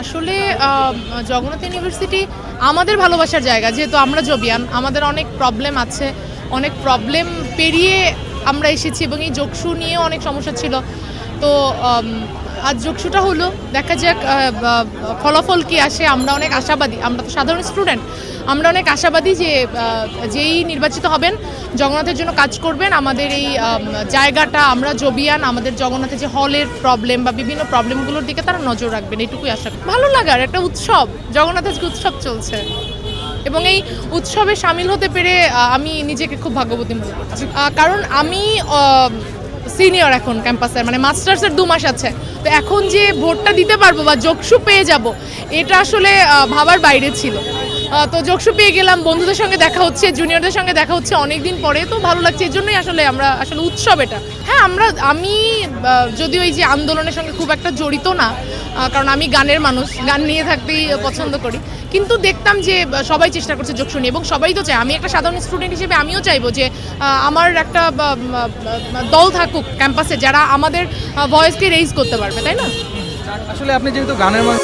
আসলে জগন্নাথ ইউনিভার্সিটি আমাদের ভালোবাসার জায়গা, যেহেতু আমরা জবিয়ান, আমাদের অনেক প্রবলেম আছে, অনেক প্রবলেম পেরিয়ে আমরা এসেছি এবং এই যোগসু নিয়েও অনেক সমস্যা ছিল। তো আজ যোগসুটা হলো, দেখা যাক ফলাফল কি আসে। আমরা অনেক আশাবাদী, আমরা তো সাধারণ স্টুডেন্ট, আমরা অনেক আশাবাদী যে যেই নির্বাচিত হবেন জগন্নাথের জন্য কাজ করবেন। আমাদের এই জায়গাটা, আমরা জবিয়ান, আমাদের জগন্নাথের যে হলের প্রবলেম বা বিভিন্ন প্রবলেমগুলোর দিকে তারা নজর রাখবেন, এইটুকুই আশা করি। ভালো লাগার একটা উৎসব, জগন্নাথের উৎসব চলছে এবং এই উৎসবে সামিল হতে পেরে আমি নিজেকে খুব ভাগ্যবতী মনে করছি। কারণ আমি সিনিয়র এখন ক্যাম্পাসের, মানে মাস্টার্সের 2 মাস আছে, তো এখন যে ভোটটা দিতে পারবো বা যোগসু পেয়ে যাব, এটা আসলে ভাবার বাইরে ছিল। তো যোগসু পেয়ে গেলাম, বন্ধুদের সঙ্গে দেখা হচ্ছে, জুনিয়রদের সঙ্গে দেখা হচ্ছে অনেক দিন পরে, তো ভালো লাগছে। এই জন্যই আসলে আমরা আসলে উৎসব এটা। হ্যাঁ, আমি যদিও এই যে আন্দোলনের সঙ্গে খুব একটা জড়িত না, কারণ আমি গানের মানুষ, গান নিয়ে থাকতেই পছন্দ করি, কিন্তু দেখতাম যে সবাই চেষ্টা করছে যোগসু নিয়ে এবং সবাই তো চায়। আমি একটা সাধারণ স্টুডেন্ট হিসেবে আমিও চাইবো যে আমার একটা দল থাকুক ক্যাম্পাসে যারা আমাদের ভয়েসকে রেইজ করতে পারবে, তাই না? আসলে আপনি যেহেতু গানের মানুষ,